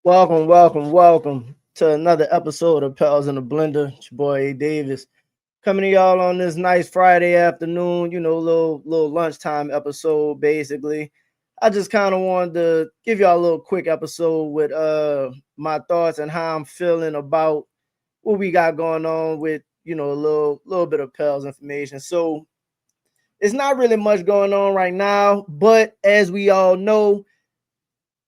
Welcome to another episode of Pals in the Blender. It's your boy A. Davis coming to y'all on this nice Friday afternoon. Little lunchtime episode. Basically, I just kind of wanted to give y'all a little quick episode with my thoughts and how I'm feeling about what we got going on with a little bit of Pals information. So it's not really much going on right now, but as we all know,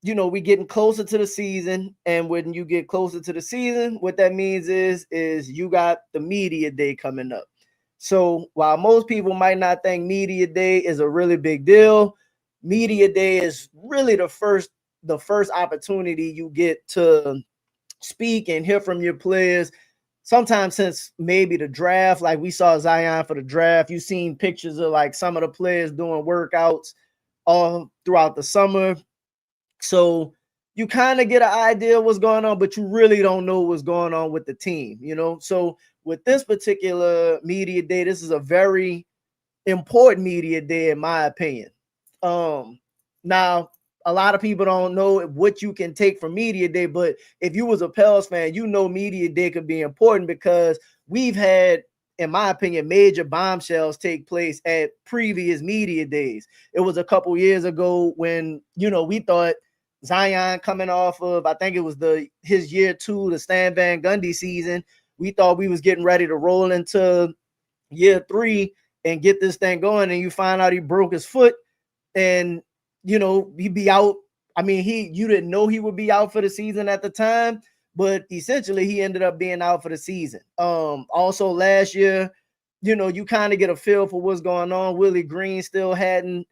we getting closer to the season, and when you get closer to the season, what that means is you got the media day coming up. So while most people might not think media day is a really big deal, media day is really the first opportunity you get to speak and hear from your players. Sometimes since maybe the draft, like we saw Zion for the draft, you've seen pictures of like some of the players doing workouts all throughout the summer, so you kind of get an idea of what's going on, but you really don't know what's going on with the team. So with this particular media day, this is a very important media day, in my opinion. Now a lot of people don't know what you can take from media day, but if you was a Pels fan, media day could be important because we've had, in my opinion, major bombshells take place at previous media days. It was a couple years ago when we thought Zion coming off of, I think it was his year two, the Stan Van Gundy season. We thought we was getting ready to roll into year three and get this thing going, and you find out he broke his foot, and he'd be out. I mean, you didn't know he would be out for the season at the time, but essentially he ended up being out for the season. Also last year, you kind of get a feel for what's going on. Willie Green still didn't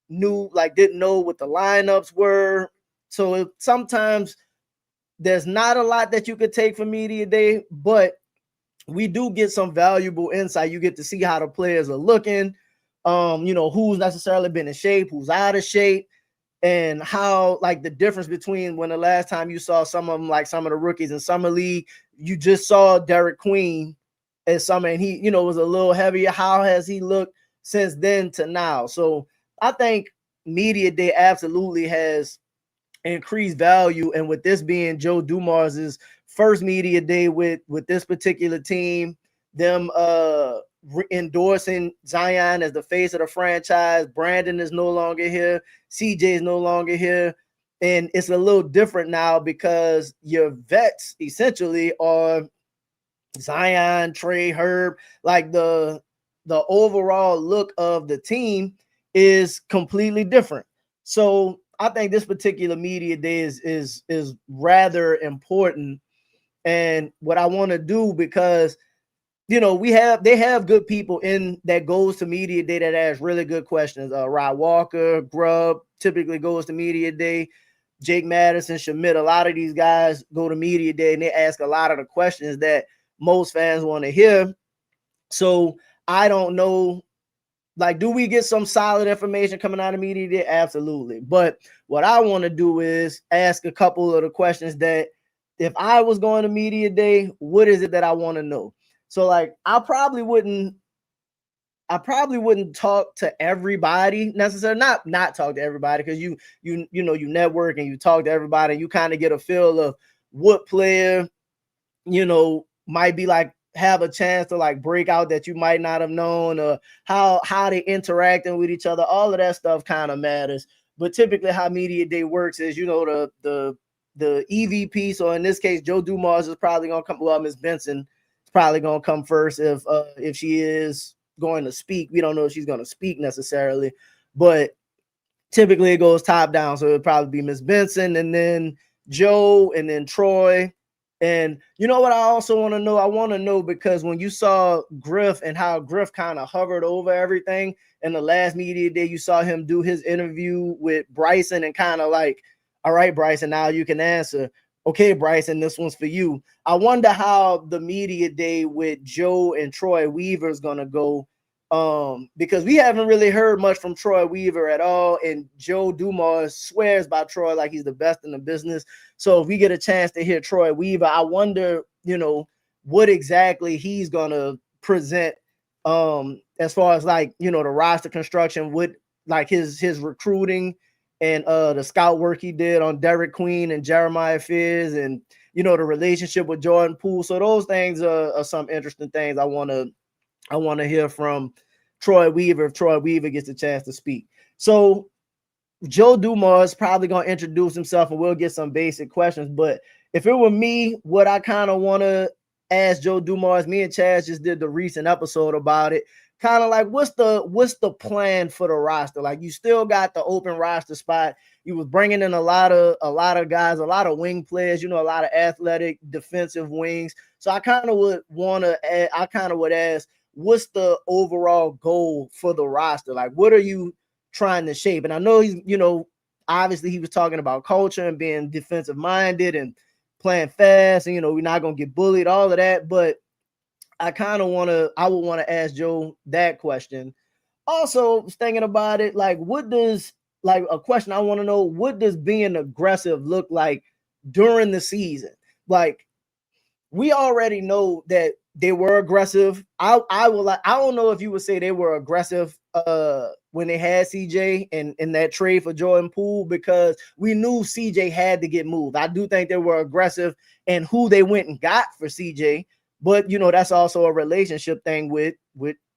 know what the lineups were. So sometimes there's not a lot that you could take from media day, but we do get some valuable insight. You get to see how the players are looking, who's necessarily been in shape, who's out of shape, and how like the difference between when the last time you saw some of them, like some of the rookies in summer league, you just saw Derek Queen in summer, and he, was a little heavier. How has he looked since then to now? So I think media day absolutely has increased value, and with this being Joe Dumars's first media day with this particular team, them endorsing Zion as the face of the franchise. Brandon is no longer here. CJ is no longer here. And it's a little different now because your vets essentially are Zion, Trey, Herb. Like the overall look of the team is completely different. So I think this particular media day is rather important. And what I want to do, because they have good people in that goes to media day that asks really good questions. Rod Walker, Grubb typically goes to media day. Jake Madison, Schmidt, a lot of these guys go to media day and they ask a lot of the questions that most fans want to hear. So I don't know, like, do we get some solid information coming out of media day? Absolutely. But what I want to do is ask a couple of the questions that if I was going to media day, what is it that I want to know? So like I probably wouldn't talk to everybody necessarily, not talk to everybody, because you network and you talk to everybody and you kind of get a feel of what player might be like have a chance to like break out that you might not have known, or how they interacting with each other. All of that stuff kind of matters. But typically how media day works is the EVP. So in this case, Joe Dumars is probably gonna come. Well, Miss Benson is probably gonna come first if she is going to speak. We don't know if she's going to speak necessarily, but typically it goes top down. So it'll probably be Miss Benson and then Joe and then Troy. And you know what I also want to know? I want to know because when you saw Griff and how Griff kind of hovered over everything in the last media day, you saw him do his interview with Bryson and kind of like, all right, Bryson, now you can answer. Okay, Bryson, this one's for you. I wonder how the media day with Joe and Troy Weaver is going to go, because we haven't really heard much from Troy Weaver at all, and Joe Dumars swears by Troy like he's the best in the business. So if we get a chance to hear Troy Weaver, I wonder, what exactly he's going to present as far as like, the roster construction, with like his recruiting and the scout work he did on Derek Queen and Jeremiah Fears, and the relationship with Jordan Poole. So those things are some interesting things I want to hear from Troy Weaver if Troy Weaver gets a chance to speak. So Joe Dumars is probably going to introduce himself and we'll get some basic questions. But if it were me, what I kind of want to ask Joe Dumars, me and Chaz just did the recent episode about it. Kind of like, what's the plan for the roster? Like, you still got the open roster spot. You was bringing in a lot of guys, a lot of wing players, a lot of athletic defensive wings. So I kind of would ask, what's the overall goal for the roster? Like, what are you trying to shape? And I know he's, obviously he was talking about culture and being defensive minded and playing fast, and we're not gonna get bullied, all of that. But I would want to ask Joe that question. Also, thinking about it, like, a question I want to know, what does being aggressive look like during the season? Like, we already know that they were aggressive. I don't know if you would say they were aggressive when they had CJ and in that trade for Jordan Poole, because we knew CJ had to get moved. I do think they were aggressive in who they went and got for CJ, but that's also a relationship thing with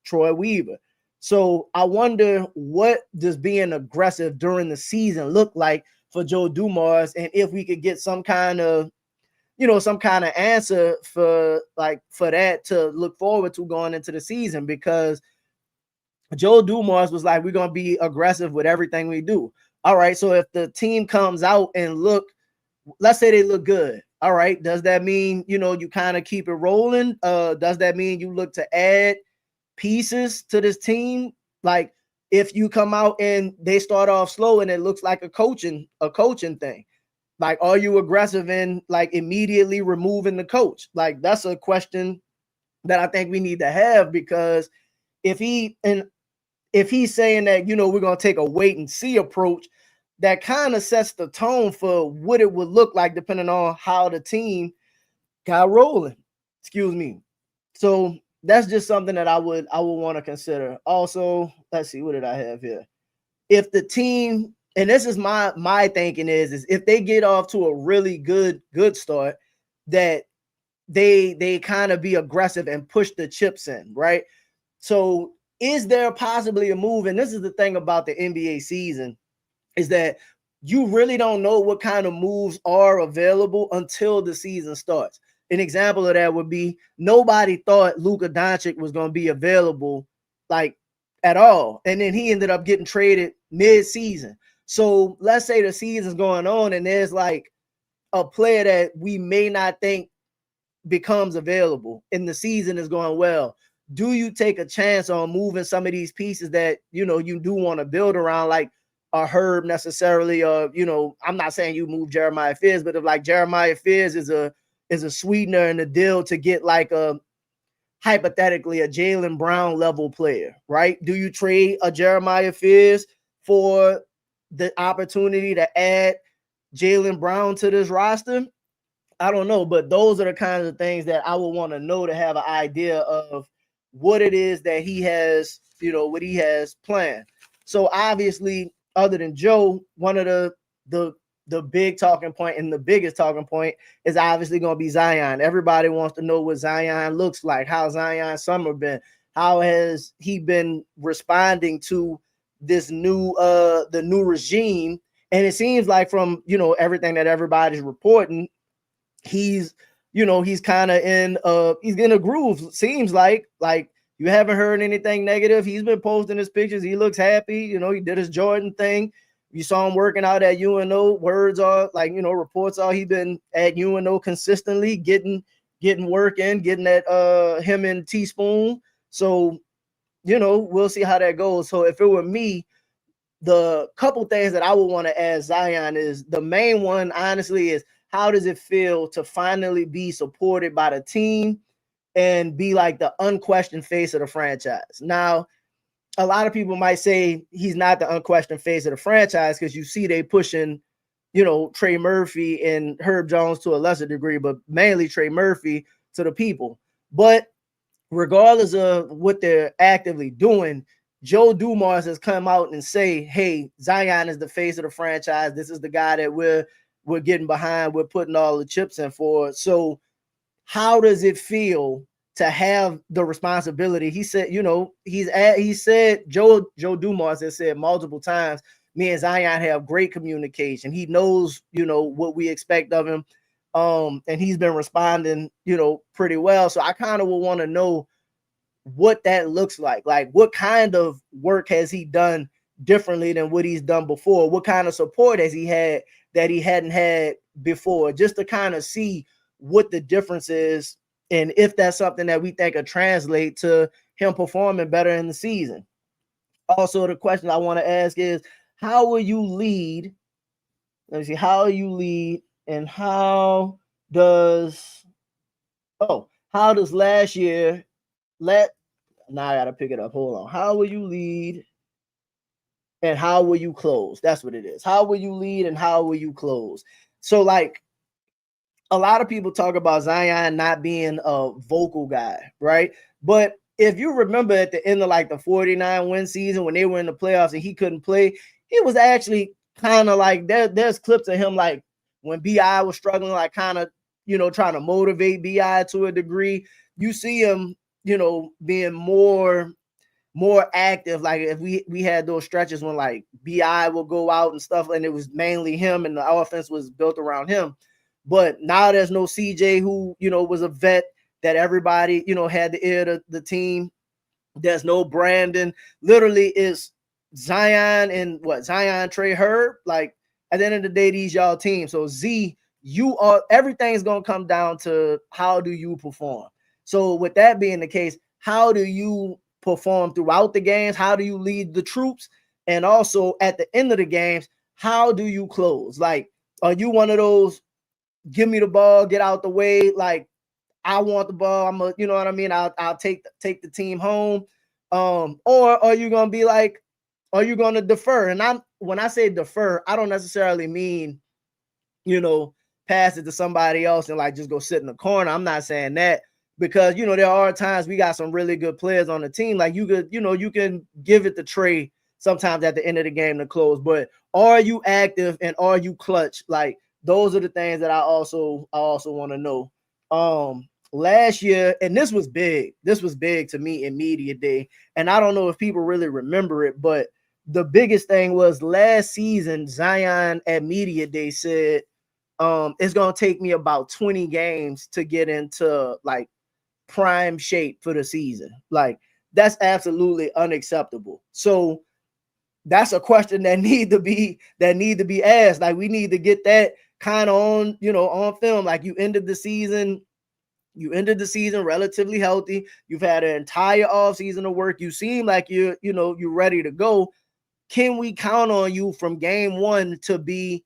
Troy Weaver. So I wonder, what does being aggressive during the season look like for Joe Dumars, and if we could get some kind of answer for that to look forward to going into the season, because Joe Dumars was like, we're going to be aggressive with everything we do. All right. So if the team comes out and let's say they look good. All right. Does that mean, you kind of keep it rolling? Does that mean you look to add pieces to this team? Like, if you come out and they start off slow and it looks like a coaching thing, like, are you aggressive in like immediately removing the coach? Like, that's a question that I think we need to have, because if he's saying that, we're going to take a wait and see approach, that kind of sets the tone for what it would look like depending on how the team got rolling. Excuse me. So that's just something that I would want to consider. Also, let's see, what did I have here? If the team, and this is my thinking is if they get off to a really good start, that they kind of be aggressive and push the chips in, right? So is there possibly a move? And this is the thing about the NBA season, is that you really don't know what kind of moves are available until the season starts. An example of that would be, nobody thought Luka Doncic was going to be available like at all. And then he ended up getting traded mid-season. So let's say the season's going on and there's like a player that we may not think becomes available and the season is going well. Do you take a chance on moving some of these pieces that, you do want to build around, like a Herb necessarily, or, I'm not saying you move Jeremiah Fears, but if like Jeremiah Fears is a sweetener in the deal to get like hypothetically a Jaylen Brown level player, right? Do you trade a Jeremiah Fears for the opportunity to add Jaylen Brown to this roster? I don't know, but those are the kinds of things that I would want to know to have an idea of what it is that he has, what he has planned. So obviously, other than Joe, one of the big talking point and the biggest talking point is obviously going to be Zion. Everybody wants to know what Zion looks like, how Zion's summer been, how has he been responding to this the new regime. And it seems like from, everything that everybody's reporting, he's kind of he's in a groove. Seems like you haven't heard anything negative. He's been posting his pictures. He looks happy. He did his Jordan thing. You saw him working out at UNO. Words are like, reports are he been at UNO consistently, getting work in, getting that him and Teaspoon. So, we'll see how that goes. So if it were me, the couple things that I would want to ask Zion is, the main one, honestly, is how does it feel to finally be supported by the team and be like the unquestioned face of the franchise? Now, a lot of people might say he's not the unquestioned face of the franchise because you see they pushing, Trey Murphy and Herb Jones to a lesser degree, but mainly Trey Murphy to the people. But regardless of what they're actively doing, Joe Dumars has come out and say, hey, Zion is the face of the franchise. This is the guy that we're getting behind. We're putting all the chips in for. So how does it feel to have the responsibility? He said, he said Joe Dumars has said multiple times, me and Zion have great communication. He knows, what we expect of him. And he's been responding, pretty well. So I kind of would want to know what that looks like. Like, what kind of work has he done differently than what he's done before? What kind of support has he had that he hadn't had before? Just to kind of see what the difference is, and if that's something that we think could translate to him performing better in the season. Also, the question I want to ask is, how will you lead? Let me see. How you lead, and does how does last year let now I gotta pick it up. Hold on. How will you lead and how will you close? That's what it is. How will you lead and how will you close? So, like, a lot of people talk about Zion not being a vocal guy, right? But if you remember at the end of like the 49 win season when they were in the playoffs and he couldn't play, he was actually kind of like there's clips of him like when BI was struggling, like kind of, trying to motivate BI to a degree. You see him, being more active. Like if we had those stretches when like BI will go out and stuff, and it was mainly him and the offense was built around him. But now there's no CJ who, was a vet that everybody, had the ear to the team. There's no Brandon. Literally is Zion and Zion, Trey Herb. Like at the end of the day, these y'all team. So Z, everything's gonna come down to how do you perform. So with that being the case, how do you perform throughout the games? How do you lead the troops? And also at the end of the games, how do you close? Like, are you one of those, give me the ball, get out the way, like I want the ball, I'm a, you know what I mean? I'll take the team home. Or are you gonna be like, are you gonna defer? And when I say defer, I don't necessarily mean, pass it to somebody else and like just go sit in the corner. I'm not saying that, because there are times we got some really good players on the team. Like you could, you can give it to Trey sometimes at the end of the game to close. But are you active and are you clutch? Like those are the things that I also want to know. Last year, and this was big. This was big to me in media day, and I don't know if people really remember it, but the biggest thing was last season. Zion at media day said, it's gonna take me about 20 games to get into like prime shape for the season. Like that's absolutely unacceptable. So that's a question that need to be asked. Like we need to get that kind of on, on film. Like you ended the season relatively healthy. You've had an entire offseason of work. You seem like you're ready to go. Can we count on you from game one to be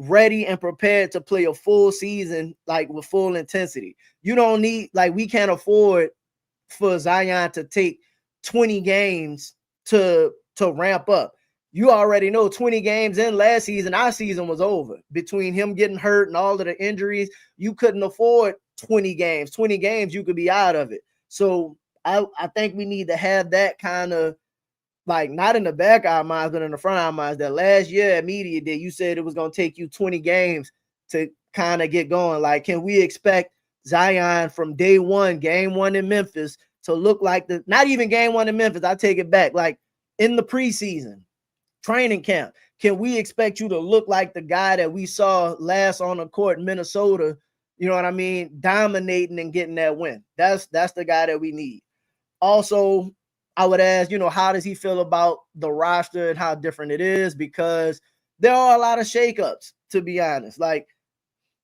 ready and prepared to play a full season, like with full intensity? You don't need, like, we can't afford for Zion to take 20 games to ramp up. You already know 20 games in last season, our season was over. Between him getting hurt and all of the injuries, you couldn't afford 20 games. 20 games, you could be out of it. So I think we need to have that kind of, like, not in the back of our minds, but in the front of our minds, that last year at media day, you said it was going to take you 20 games to kind of get going. Like, can we expect Zion from day one, game one in Memphis, to look like not even game one in Memphis, I take it back, like in the preseason, training camp, can we expect you to look like the guy that we saw last on the court in Minnesota, you know what I mean, dominating and getting that win? That's the guy that we need. Also, I would ask, how does he feel about the roster and how different it is? Because there are a lot of shakeups, to be honest. Like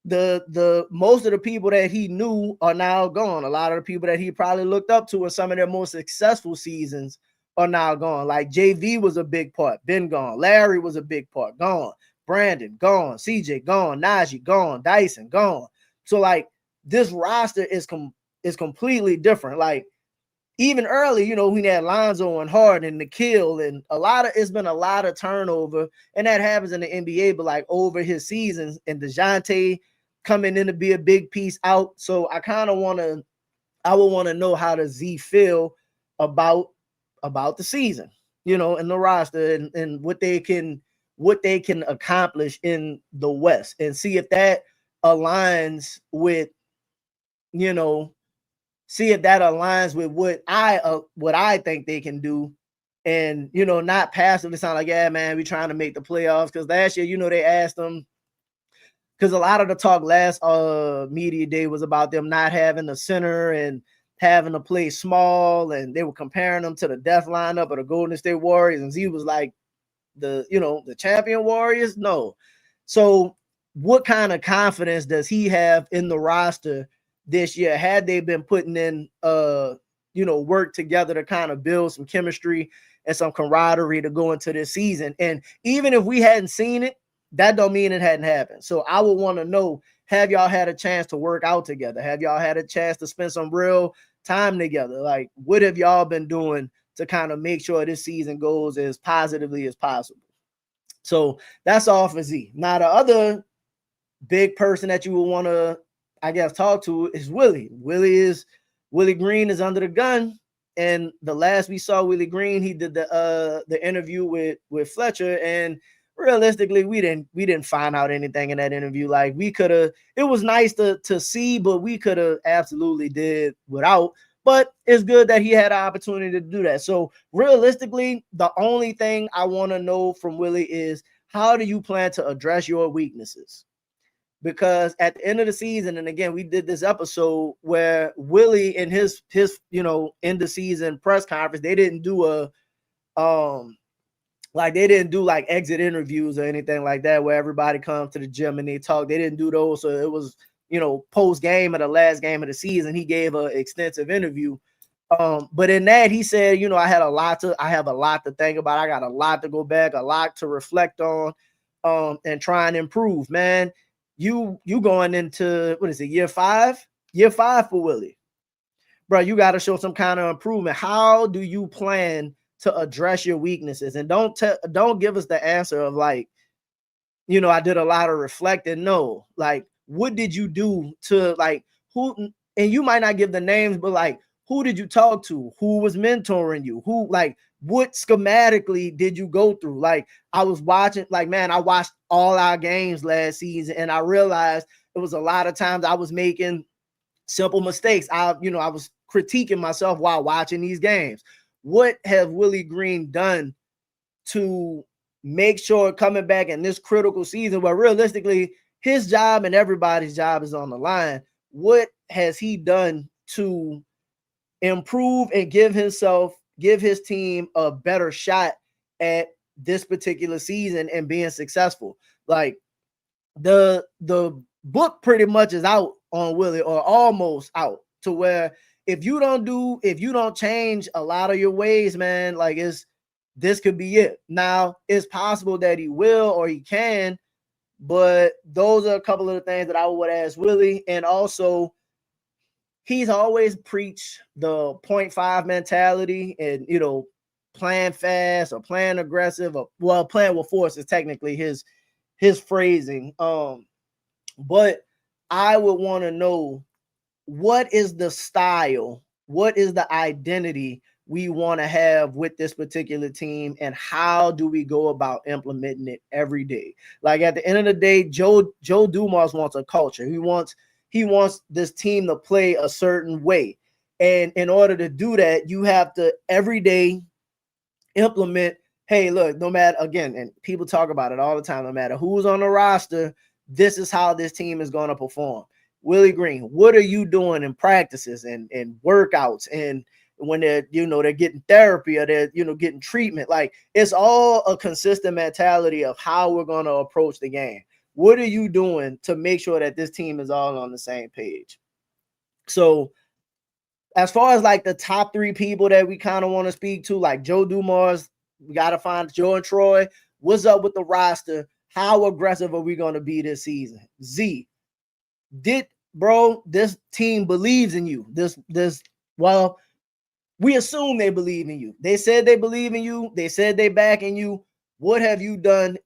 the most of the people that he knew are now gone. A lot of the people that he probably looked up to in some of their most successful seasons are now gone. Like JV was a big part, been gone. Larry was a big part, gone. Brandon, gone. CJ, gone. Najee, gone. Dyson, gone. So like this roster is completely different. Like even early, we had Lonzo and Harden and Nikhil, and it's been a lot of turnover, and that happens in the NBA, but like over his seasons, and DeJounte coming in to be a big piece out. So I would want to know how does Z feel about about the season, and the roster and what they can accomplish in the West, and see if that aligns with, what I think they can do. And not passively sound like, yeah, man, we trying to make the playoffs. Because last year, they asked them, because a lot of the talk last media day was about them not having the center and having to play small, and they were comparing them to the death lineup of the Golden State Warriors, and Z was like, the champion Warriors. No. So what kind of confidence does he have in the roster this year? Had they been putting in work together to kind of build some chemistry and some camaraderie to go into this season? And even if we hadn't seen it, that don't mean it hadn't happened. So I would want to know, have y'all had a chance to work out together? Have y'all had a chance to spend some real time together? Like, what have y'all been doing to kind of make sure this season goes as positively as possible? So that's all for Z. Now, the other big person that you would want to, I guess, talk to is Willie. Willie Green is under the gun. And the last we saw Willie Green, he did the interview with Fletcher, and realistically, we didn't find out anything in that interview. Like, we could have, it was nice to see, but we could have absolutely did without. But it's good that he had an opportunity to do that. So realistically, the only thing I want to know from Willie is, how do you plan to address your weaknesses? Because at the end of the season, and again, we did this episode where Willie in his end of season press conference, they didn't do like exit interviews or anything like that where everybody comes to the gym and they talk. They didn't do those. So it was, post game of the last game of the season, he gave an extensive interview. But in that, he said, I have a lot to think about. I got a lot to go back, a lot to reflect on, and try and improve, man. You going into, what is it, year five for Willie, bro. You got to show some kind of improvement. How do you plan to address your weaknesses? And don't give us the answer of like, I did a lot of reflecting. No, like, what did you do to, like, who? And you might not give the names, but like, who did you talk to? Who was mentoring you? Who, like, what schematically did you go through? Like, I was watching, like, man, I watched all our games last season, and I realized it was a lot of times I was making simple mistakes. I was critiquing myself while watching these games. What have Willie Green done to make sure, coming back in this critical season where realistically his job and everybody's job is on the line, what has he done to improve and give his team a better shot at this particular season and being successful? Like, the book pretty much is out on Willie, or almost out, to where if you don't change a lot of your ways, man, like, this could be it. Now, it's possible that he will or he can, but those are a couple of the things that I would ask Willie. And also, he's always preached the 0.5 mentality, and playing fast or playing aggressive, or playing with force is technically his phrasing. But I would want to know, what is the style, what is the identity we want to have with this particular team, and how do we go about implementing it every day? Like, at the end of the day, Joe Dumars wants a culture. He wants this team to play a certain way. And in order to do that, you have to every day implement, hey, look, no matter, again, and people talk about it all the time, no matter who's on the roster, this is how this team is going to perform. Willie Green, what are you doing in practices and workouts, and when they're getting therapy, or they're getting treatment? Like, it's all a consistent mentality of how we're going to approach the game. What are you doing to make sure that this team is all on the same page? So as far as like the top three people that we kind of want to speak to, like Joe Dumars, we got to find Joe and Troy. What's up with the roster? How aggressive are we going to be this season? Z, this team believes in you. Well, we assume they believe in you. They said they believe in you. They said they back in you. What have you done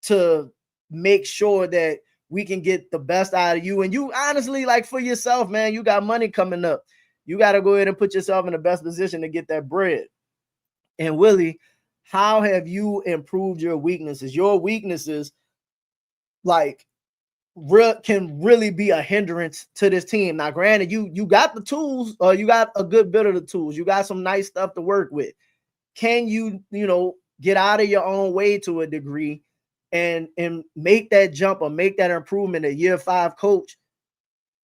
to make sure that we can get the best out of you? And you honestly, like, for yourself, man, you got money coming up. You got to go ahead and put yourself in the best position to get that bread. And Willie, how have you improved your weaknesses? Your weaknesses, like, can really be a hindrance to this team. Now, granted, you got the tools, or you got a good bit of the tools. You got some nice stuff to work with. Can you, get out of your own way to a degree and make that jump or make that improvement a year 5 coach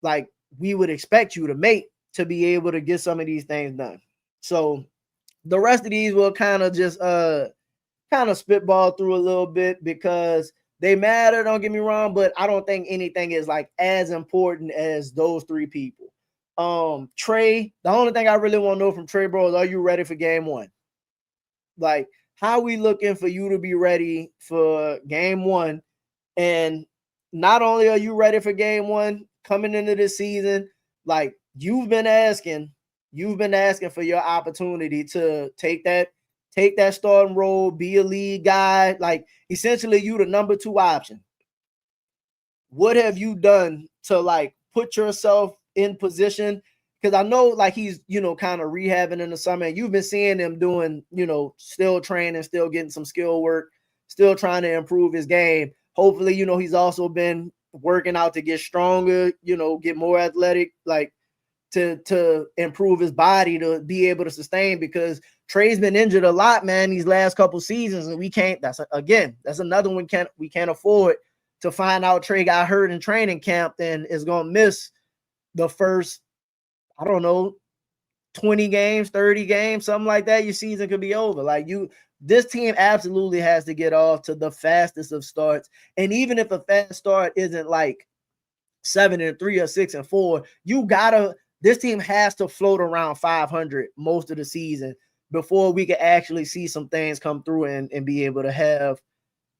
like we would expect you to make to be able to get some of these things done? So the rest of these will kind of just kind of spitball through a little bit because they matter, don't get me wrong, but I don't think anything is like as important as those 3 people. Trey, the only thing I really want to know from Trey, bro, is are you ready for game 1? Like, how we looking for you to be ready for game 1? And not only are you ready for game 1 coming into this season, like you've been asking for your opportunity to take that starting role, be a lead guy. Like, essentially, you the number 2 option. What have you done to like put yourself in position? Because I know like he's, kind of rehabbing in the summer, and you've been seeing him doing, still training, still getting some skill work, still trying to improve his game. Hopefully, he's also been working out to get stronger, get more athletic, like to improve his body to be able to sustain, because Trey's been injured a lot, man, these last couple seasons, and we can't. That's another one we can't afford to find out Trey got hurt in training camp and is gonna miss the first, I don't know, 20 games, 30 games, something like that. Your season could be over. Like, this team absolutely has to get off to the fastest of starts. And even if a fast start isn't like 7-3 or 6-4, this team has to float around 500 most of the season before we can actually see some things come through and be able to have,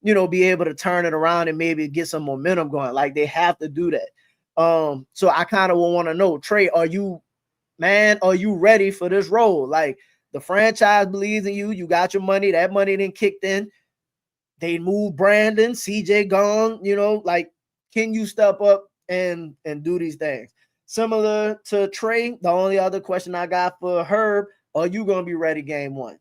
be able to turn it around and maybe get some momentum going. Like, they have to do that. So I kind of want to know, Trey, are you ready for this role? Like, the franchise believes in you. You got your money. That money then kicked in. They moved Brandon, CJ gone, like, can you step up and do these things? Similar to Trey, the only other question I got for Herb, are you going to be ready game 1?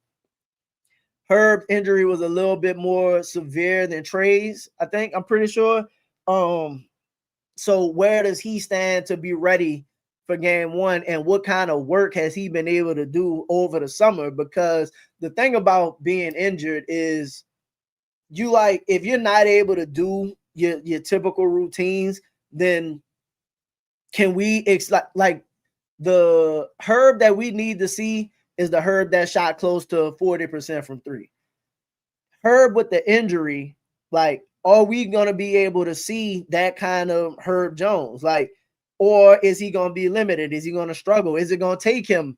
Herb's injury was a little bit more severe than Trey's, I think. I'm pretty sure. So where does he stand to be ready for game 1, and what kind of work has he been able to do over the summer? Because the thing about being injured is, if you're not able to do your typical routines, then can we like the Herb that we need to see is the Herb that shot close to 40% from 3. Herb with the injury, like, are we going to be able to see that kind of Herb Jones? Like, or is he going to be limited? Is he going to struggle? Is it going to take him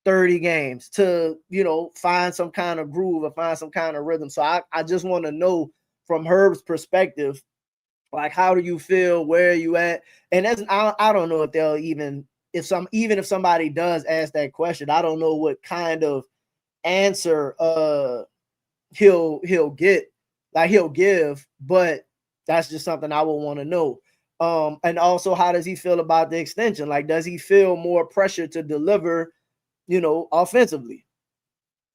30 games to, find some kind of groove or find some kind of rhythm? So I just want to know from Herb's perspective, like, how do you feel? Where are you at? And I don't know if they'll even if somebody does ask that question, I don't know what kind of answer he'll get, like he'll give, but that's just something I would want to know. And also, how does he feel about the extension? Like, does he feel more pressure to deliver, offensively?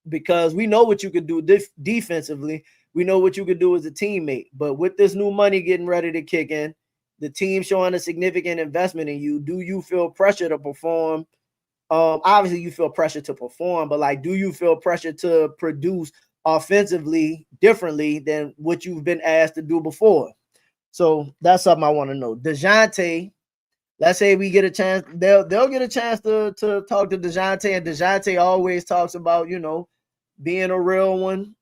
Because we know what you could do defensively. We know what you could do as a teammate. But with this new money getting ready to kick in, the team showing a significant investment in you, do you feel pressure to perform? Obviously, you feel pressure to perform, but like, do you feel pressure to produce offensively differently than what you've been asked to do before? So that's something I want to know. DeJounte, let's say we get a chance, they'll get a chance to talk to DeJounte, and DeJounte always talks about, being a real one,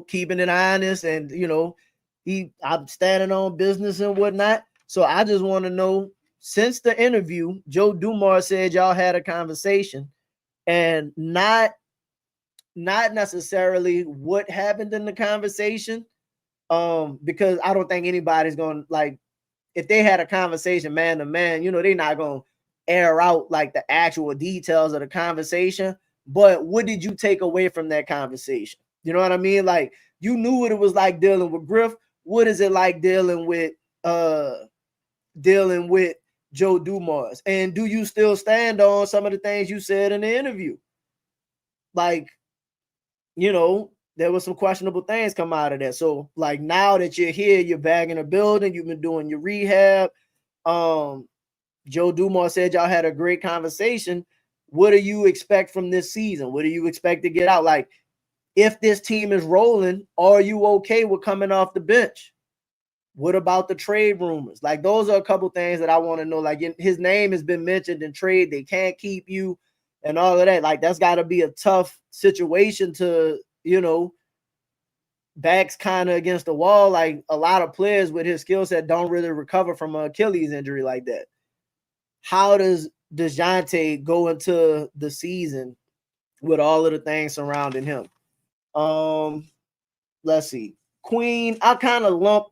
keeping it honest, and I'm standing on business and whatnot. So I just want to know, since the interview, Joe Dumars said y'all had a conversation, and not necessarily what happened in the conversation, because I don't think anybody's going to, like, if they had a conversation man to man, they're not going to air out like the actual details of the conversation. But what did you take away from that conversation? You know what I mean? Like, you knew what it was like dealing with Griff. What is it like dealing with Joe Dumars? And do you still stand on some of the things you said in the interview? like, there was some questionable things come out of that. So like now that you're here, you're back in the building, you've been doing your rehab. Joe Dumars said y'all had a great conversation. What do you expect from this season? What do you expect to get out? Like, if this team is rolling, are you okay with coming off the bench? What about the trade rumors? Like, those are a couple things that I want to know. Like, his name has been mentioned in trade. They can't keep you and all of that. Like, that's got to be a tough situation to, backs kind of against the wall. Like, a lot of players with his skill set don't really recover from an Achilles injury like that. How does DeJounte go into the season with all of the things surrounding him? Let's see. Queen, I kind of lump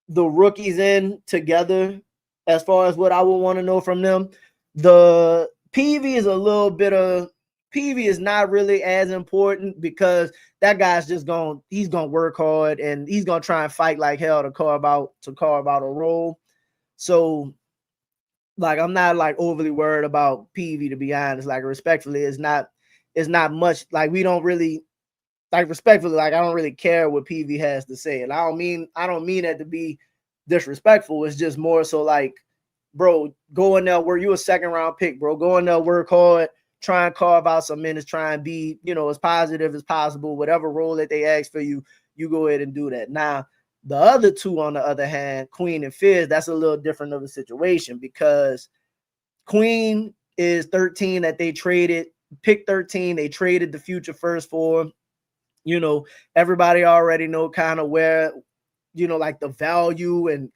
the rookies in together as far as what I would want to know from them. The PV is a little bit of PV is not really as important because that guy's just he's gonna work hard and he's gonna try and fight like hell to carve out a role. So like, I'm not like overly worried about PV, to be honest. Like, respectfully, it's not much. Like, we don't really, like, respectfully, like, I don't really care what PV has to say. And I don't mean that to be disrespectful. It's just more so like, bro, go in there where you a second round pick, bro. Go in there, work hard, try and carve out some minutes, try and be, as positive as possible. Whatever role that they ask for you, you go ahead and do that. Now, the other two, on the other hand, Queen and Fizz, that's a little different of a situation because Queen is 13 that they traded, pick 13. They traded the future first for. Everybody already know kind of where, like the value, and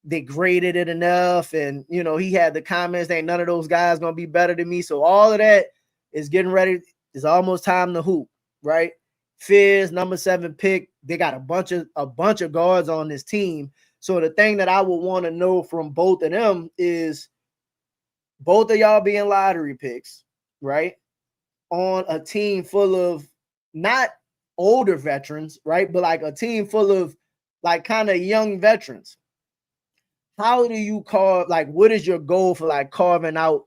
they graded it enough. And, he had the comments, ain't none of those guys going to be better than me. So all of that is getting ready. It's almost time to hoop, right? Fizz, number 7 pick. They got a bunch of guards on this team. So the thing that I would want to know from both of them is both of y'all being lottery picks, right? On a team full of not older veterans, right? But like a team full of like kind of young veterans. How do you what is your goal for like carving out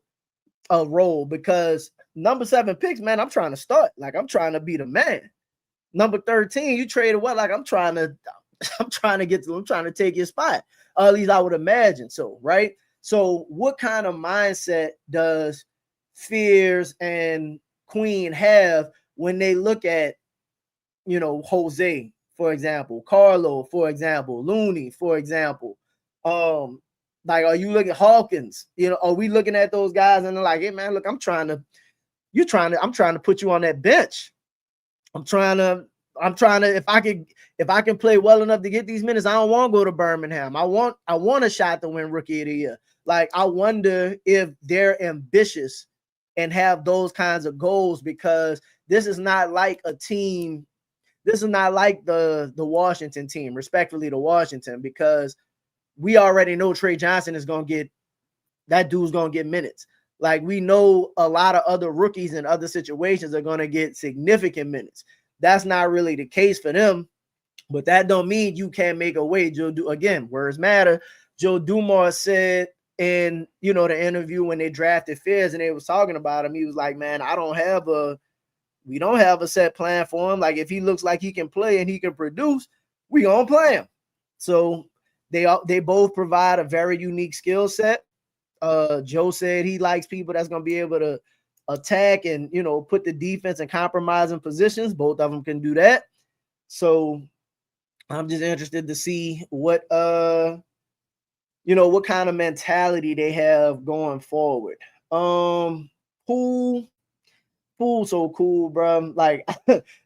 a role? Because number 7 picks, man, I'm trying to start. Like, I'm trying to be the man. Number 13, you traded what? Like, I'm trying to take your spot. At least I would imagine so, right? So what kind of mindset does Fears and Queen have when they look at, Jose, for example, Carlo, for example, Looney, for example? Like, are you looking at Hawkins? Are we looking at those guys and they're like, hey man, look, I'm trying to put you on that bench. I'm trying to, if I can play well enough to get these minutes, I don't want to go to Birmingham. I want a shot to win Rookie of the Year. Like, I wonder if they're ambitious and have those kinds of goals, because this is not like a team. This is not like the Washington team, respectfully to Washington, because we already know Trey Johnson is going to get, that dude's going to get minutes. Like, we know a lot of other rookies in other situations are going to get significant minutes. That's not really the case for them, but that don't mean you can't make a way. Again, words matter. Joe Dumars said in, the interview when they drafted Fizz and they was talking about him, he was like, man, we don't have a set plan for him. Like, if he looks like he can play and he can produce, we gonna play him. So they both provide a very unique skill set. Joe said he likes people that's going to be able to attack and, put the defense in compromising positions. Both of them can do that. So I'm just interested to see what kind of mentality they have going forward. Poole so cool, bro. Like,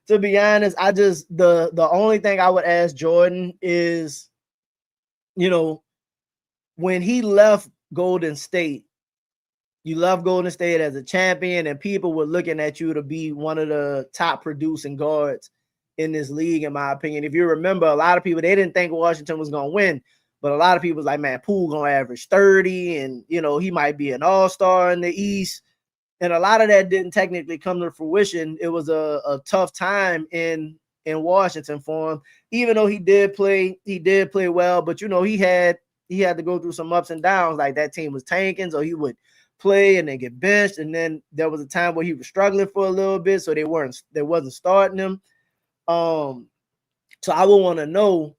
to be honest, the only thing I would ask Jordan is, when he left Golden State, you left Golden State as a champion, and people were looking at you to be one of the top producing guards in this league, in my opinion. If you remember, a lot of people, they didn't think Washington was going to win, but a lot of people was like, man, Poole going to average 30, and, he might be an all-star in the East. And a lot of that didn't technically come to fruition. It was a tough time in Washington for him, even though he did play well, but, he had to go through some ups and downs. Like, that team was tanking, so he would play and then get benched. And then there was a time where he was struggling for a little bit, so they wasn't starting him. So I would want to know,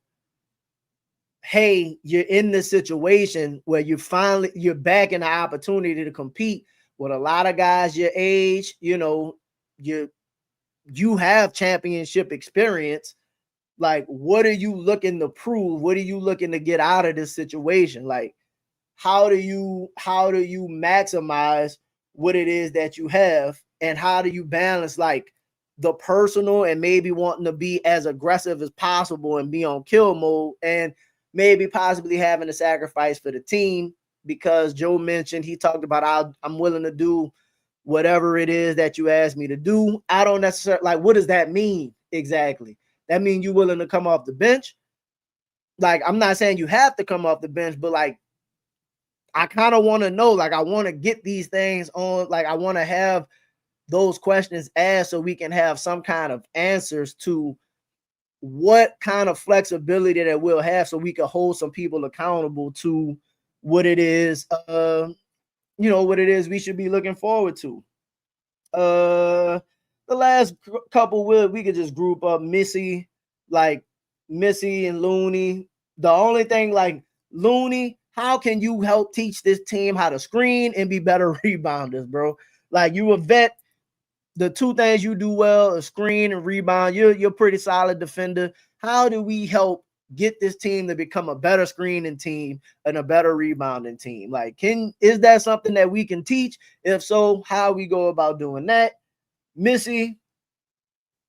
hey, you're in this situation where you're back in the opportunity to compete with a lot of guys your age. You have championship experience. Like, what are you looking to prove? What are you looking to get out of this situation? Like, how do you maximize what it is that you have, and how do you balance like the personal and maybe wanting to be as aggressive as possible and be on kill mode, and maybe possibly having to sacrifice for the team? Because Joe mentioned, he talked about, I'm willing to do whatever it is that you ask me to do. I don't necessarily like, what does that mean exactly? That means you're willing to come off the bench? Like, I'm not saying you have to come off the bench, but like, I kind of want to know, like, I want to get these things on, like, I want to have those questions asked so we can have some kind of answers to what kind of flexibility that we'll have, so we can hold some people accountable to what it is, what it is we should be looking forward to. The last couple, we could just group up Missy and Looney. The only thing, like, Looney, how can you help teach this team how to screen and be better rebounders, bro? Like, you a vet. The two things you do well are screen and rebound. You're pretty solid defender. How do we help get this team to become a better screening team and a better rebounding team? Like, is that something that we can teach? If so, how we go about doing that? Missy,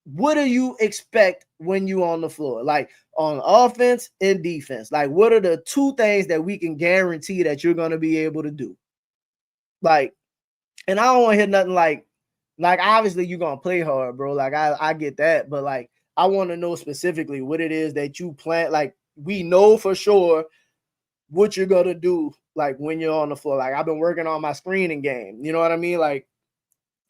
what do you expect when you on the floor? Like, on offense and defense, like, what are the two things that we can guarantee that you're going to be able to do? Like, and I don't want to hear nothing like obviously you're going to play hard, bro. Like, I get that, but like, I want to know specifically what it is that you plan. Like, we know for sure what you're going to do, like, when you're on the floor. Like, I've been working on my screening game. You know what I mean? Like,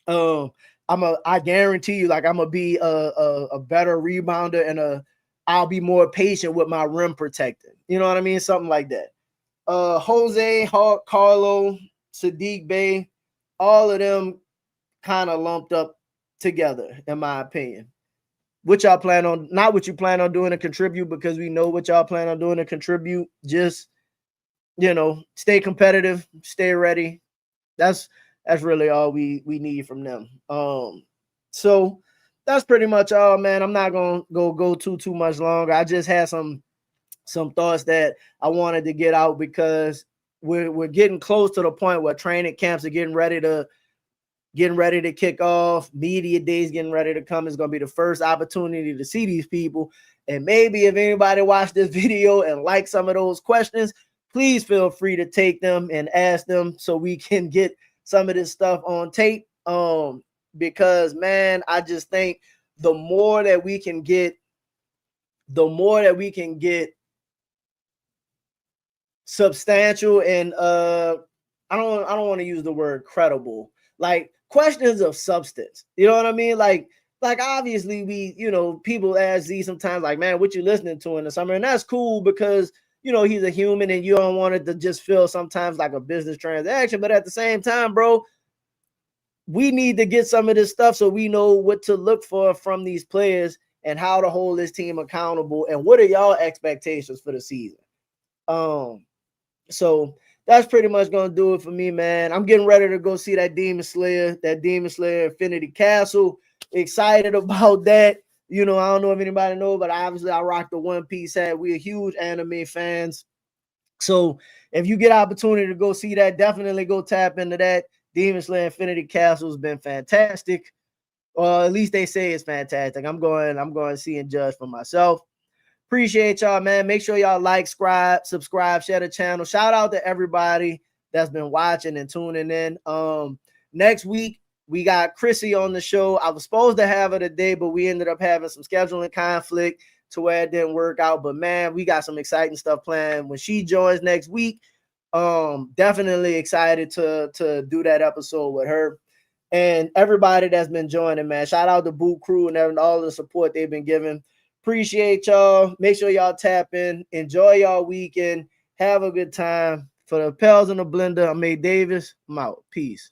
I guarantee you, like, I'm gonna be a better rebounder, and I'll be more patient with my rim protecting. You know what I mean? Something like that. Jose, Carlo, Sadiq Bey, all of them kind of lumped up together, in my opinion. What y'all plan on? Not what you plan on doing to contribute, because we know what y'all plan on doing to contribute. Just, stay competitive, stay ready. That's really all we need from them. So that's pretty much all, man. I'm not gonna go too much longer. I just had some thoughts that I wanted to get out, because we're getting close to the point where training camps are getting ready to kick off. Media days getting ready to come. It's gonna be the first opportunity to see these people. And maybe if anybody watched this video and like some of those questions, please feel free to take them and ask them so we can get some of this stuff on tape. Because, man, I just think the more that we can get substantial and I don't want to use the word credible, like, questions of substance. You know what I mean? Like obviously we, people ask Z sometimes, like, man, what you listening to in the summer? And that's cool, because he's a human and you don't want it to just feel sometimes like a business transaction. But at the same time, bro, we need to get some of this stuff so we know what to look for from these players and how to hold this team accountable. And what are y'all expectations for the season? So that's pretty much going to do it for me, man. I'm getting ready to go see that Demon Slayer Infinity Castle. Excited about that. I don't know if anybody knows, but obviously I rock the One Piece hat. We're huge anime fans. So if you get opportunity to go see that, definitely go tap into that. Demon Slayer Infinity Castle has been fantastic. Or at least they say it's fantastic. I'm going to see and judge for myself. Appreciate y'all, man. Make sure y'all like, subscribe, share the channel. Shout out to everybody that's been watching and tuning in. Next week, we got Chrissy on the show. I was supposed to have her today, but we ended up having some scheduling conflict to where it didn't work out. But, man, we got some exciting stuff planned when she joins next week. Definitely excited to do that episode with her. And everybody that's been joining, man. Shout out to Boot Crew and all the support they've been giving. Appreciate y'all. Make sure y'all tap in. Enjoy y'all weekend. Have a good time. For the Pels in the Blender, I'm A Davis. I'm out. Peace.